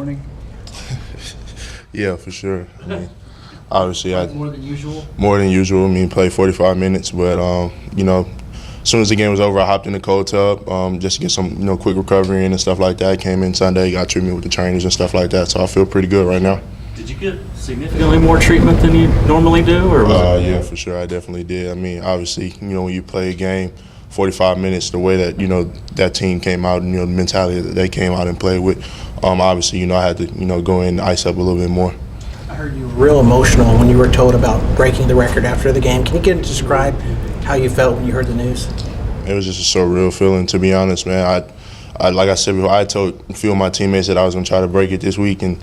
morning? Yeah, for sure. I mean, obviously, More than usual? More than usual. I mean, played 45 minutes, but as soon as the game was over, I hopped in the cold tub just to get some quick recovery in and stuff like that. Came in Sunday, got treatment with the trainers and stuff like that. So I feel pretty good right now. Did you get significantly more treatment than you normally do, or yeah, for sure, I definitely did. I mean, obviously, when you play a game 45 minutes, the way that that team came out, and the mentality that they came out and played with, obviously, I had to go in and ice up a little bit more. I heard you were real emotional when you were told about breaking the record after the game. Can you describe how you felt when you heard the news? It was just a surreal feeling, to be honest, man. I like I said before, I told a few of my teammates that I was gonna try to break it this week, and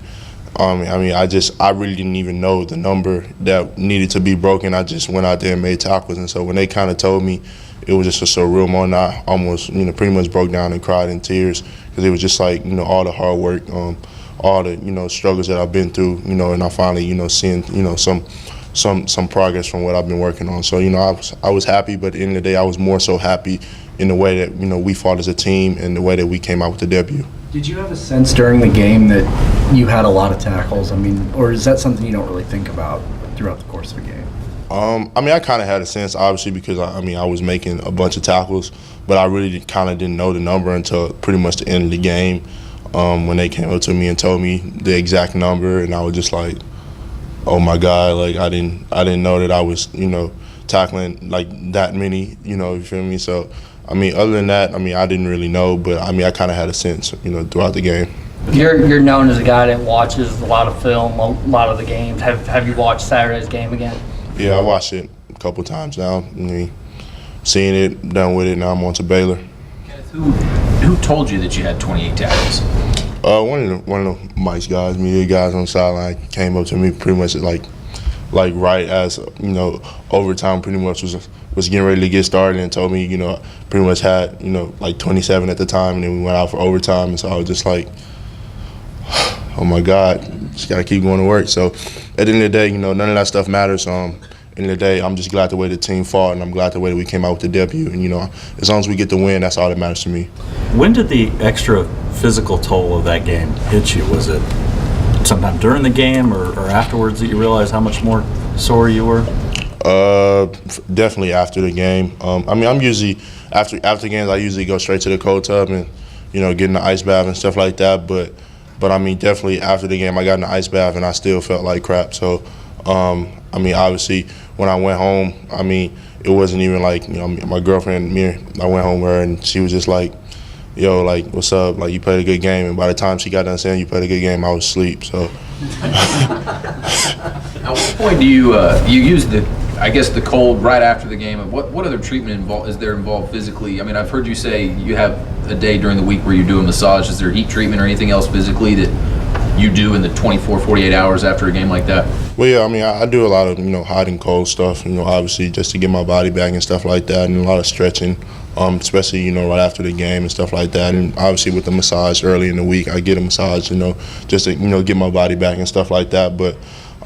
I really didn't even know the number that needed to be broken. I just went out there and made tackles, and so when they kind of told me, it was just a surreal moment. I almost, pretty much broke down and cried in tears because it was just like, all the hard work, all the, struggles that I've been through, and I finally, seeing, some progress from what I've been working on. So, I was happy, but at the end of the day, I was more so happy in the way that, we fought as a team and the way that we came out with the W. Did you have a sense during the game that you had a lot of tackles? I mean, or is that something you don't really think about throughout the course of a game? I kind of had a sense, obviously, because I was making a bunch of tackles, but I really kind of didn't know the number until pretty much the end of the game when they came up to me and told me the exact number, and I was just like, oh my God, like I didn't know that I was tackling like that many, you feel me? So other than that, I didn't really know, but I kind of had a sense, throughout the game. You're known as a guy that watches a lot of film, a lot of the games. Have you watched Saturday's game again? Yeah, I watched it a couple times now. Seeing it, done with it. Now I'm on to Baylor. Kenneth, who told you that you had 28 tackles? One of the Mike's guys, media guys on the sideline, came up to me pretty much like right as overtime pretty much was getting ready to get started, and told me pretty much had like 27 at the time, and then we went out for overtime, and so I was just like, oh my God, just gotta keep going to work. So at the end of the day, none of that stuff matters. At the end of the day, I'm just glad the way the team fought, and I'm glad the way that we came out with the W. And as long as we get the win, that's all that matters to me. When did the extra physical toll of that game hit you? Was it sometime during the game or afterwards that you realized how much more sore you were? Definitely after the game. I'm usually after games, I usually go straight to the cold tub and get in the ice bath and stuff like that. But definitely after the game, I got in the ice bath and I still felt like crap. So, obviously, when I went home, it wasn't even like, my girlfriend, I went home with her and she was just like, yo, like, what's up? Like, you played a good game. And by the time she got done saying you played a good game, I was asleep. So. At what point do you use the cold right after the game? What other treatment is there involved physically? I've heard you say you have a day during the week where you do a massage. Is there heat treatment or anything else physically that you do in the 24, 48 hours after a game like that? Well, yeah, I do a lot of, hot and cold stuff, obviously just to get my body back and stuff like that, and a lot of stretching, especially, right after the game and stuff like that. And obviously with the massage early in the week, I get a massage, just to, get my body back and stuff like that. But,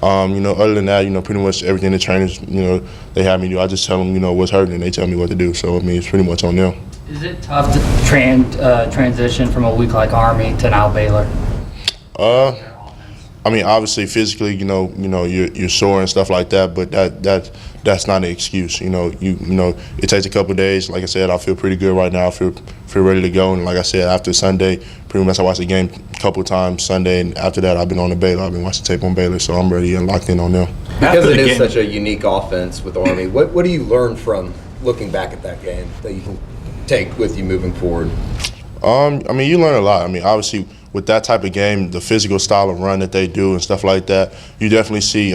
other than that, pretty much everything the trainers, they have me do, I just tell them, what's hurting, and they tell me what to do. So, it's pretty much on them. Is it tough to transition from a week like Army to now Baylor? Obviously physically, you're sore and stuff like that, but that's not an excuse. It takes a couple of days. Like I said, I feel pretty good right now. I feel ready to go. And like I said, after Sunday, pretty much I watched the game a couple of times Sunday, and after that, I've been on the Baylor. I've been watching tape on Baylor, so I'm ready and locked in on them. Because it is such a unique offense with Army, what do you learn from looking back at that game that you can take with you moving forward? You learn a lot. Obviously, with that type of game, the physical style of run that they do and stuff like that, you definitely see,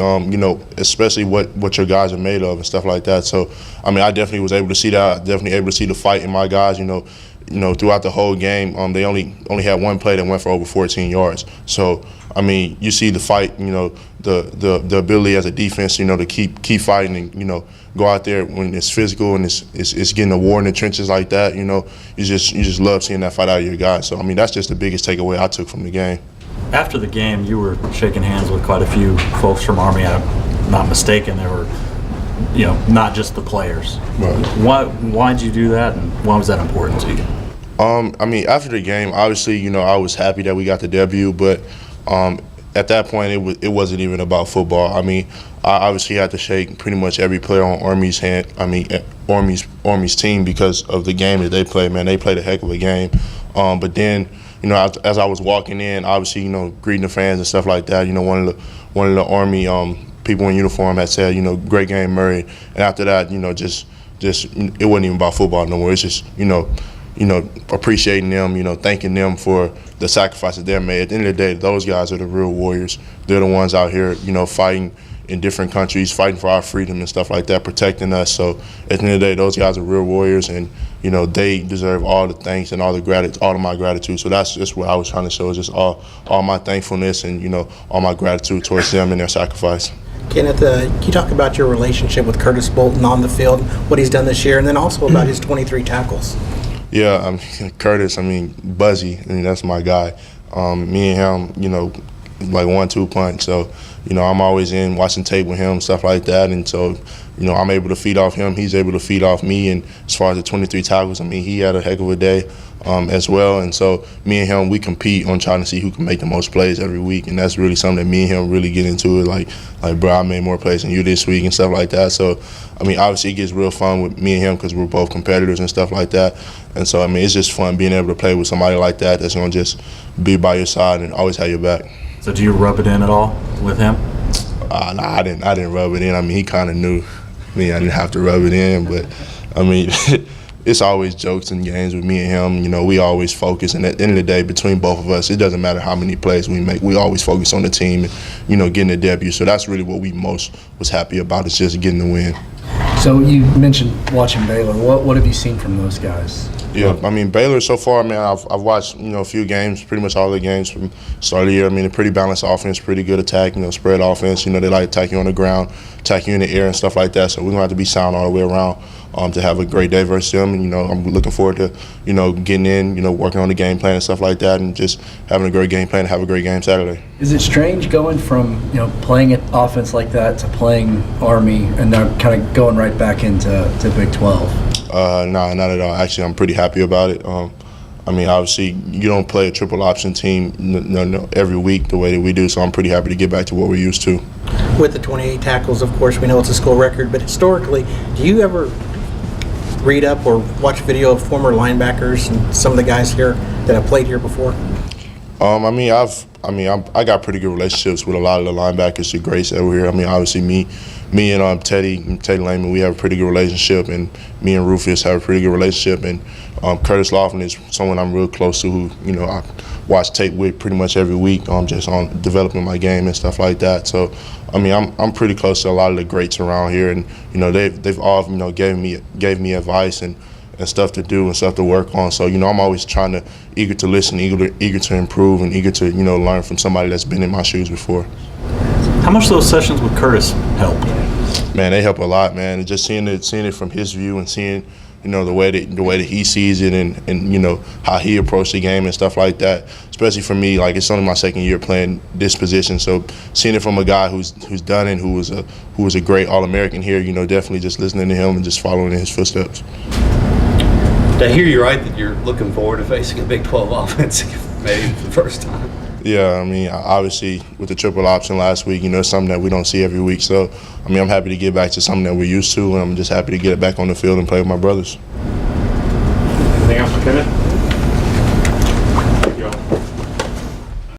especially what your guys are made of and stuff like that. So, I definitely was able to see that. Definitely able to see the fight in my guys. Throughout the whole game, they only had one play that went for over 14 yards. So, you see the fight. The ability as a defense, to keep fighting and go out there when it's physical and it's getting a war in the trenches like that. You just love seeing that fight out of your guys. So that's just the biggest takeaway I took from the game. After the game, you were shaking hands with quite a few folks from Army. I'm not mistaken. There were, not just the players. Right. Why'd you do that, and why was that important to you? After the game, obviously, I was happy that we got the W, but At that point, it wasn't even about football. I mean, I obviously had to shake pretty much every player on Army's hand. I mean, Army's team, because of the game that they played. Man, they played a heck of a game. But then, as I was walking in, obviously, greeting the fans and stuff like that. One of the Army people in uniform had said, great game, Murray. And after that, just it wasn't even about football no more. It's just, appreciating them, thanking them for the sacrifices they made. At the end of the day, those guys are the real warriors. They're the ones out here, fighting in different countries, fighting for our freedom and stuff like that, protecting us. So at the end of the day, those guys are real warriors, and they deserve all the thanks and all of my gratitude. So that's just what I was trying to show, is just all my thankfulness and all my gratitude towards them and their sacrifice. Kenneth, can you talk about your relationship with Curtis Bolton on the field, what he's done this year, and then also about his 23 tackles? Yeah, Curtis, Buzzy, that's my guy. Me and him, like 1-2 punch. So, I'm always in watching tape with him, stuff like that. And so, I'm able to feed off him. He's able to feed off me. And as far as the 23 tackles, he had a heck of a day as well. And so me and him, we compete on trying to see who can make the most plays every week. And that's really something that me and him really get into it. Like, bro, I made more plays than you this week and stuff like that. So, obviously it gets real fun with me and him because we're both competitors and stuff like that. And so, it's just fun being able to play with somebody like that that's going to just be by your side and always have your back. So do you rub it in at all with him? No, I didn't rub it in. He kind of knew me. I didn't have to rub it in, but it's always jokes and games with me and him. We always focus, and at the end of the day, between both of us, it doesn't matter how many plays we make. We always focus on the team and getting a debut. So that's really what we most was happy about, is just getting the win. So you mentioned watching Baylor. What have you seen from those guys? Yeah, Baylor so far, man, I've watched, a few games, pretty much all the games from the start of the year. A pretty balanced offense, pretty good attack, spread offense. They like to attack you on the ground, attack you in the air and stuff like that. So we're going to have to be sound all the way around to have a great day versus them. And, I'm looking forward to, getting in, working on the game plan and stuff like that, and just having a great game plan and have a great game Saturday. Is it strange going from, playing an offense like that to playing Army and now kind of going right back into Big 12? No, not at all. Actually, I'm pretty happy about it. Obviously, you don't play a triple option team every week the way that we do, so I'm pretty happy to get back to what we're used to. With the 28 tackles, of course, we know it's a school record, but historically, do you ever read up or watch video of former linebackers and some of the guys here that have played here before? I got pretty good relationships with a lot of the linebackers, the greats that were here. Obviously me and Teddy Lehman, we have a pretty good relationship, and me and Rufus have a pretty good relationship, and Curtis Laughlin is someone I'm real close to, who I watch tape with pretty much every week, just on developing my game and stuff like that. So I'm pretty close to a lot of the greats around here, and they've all gave me advice and stuff to do and stuff to work on. So I'm always eager to listen, eager to improve, and eager to learn from somebody that's been in my shoes before. How much those sessions with Curtis help? Man, they help a lot, man. Just seeing it from his view and seeing the way that he sees it, and how he approached the game and stuff like that. Especially for me, it's only my second year playing this position, so seeing it from a guy who's done it, who was a great All-American here, definitely just listening to him and just following in his footsteps. Did I hear you right that you're looking forward to facing a Big 12 offense maybe for the first time? Yeah, obviously with the triple option last week, it's something that we don't see every week. So, I'm happy to get back to something that we're used to, and I'm just happy to get back on the field and play with my brothers. Anything else for Kenneth?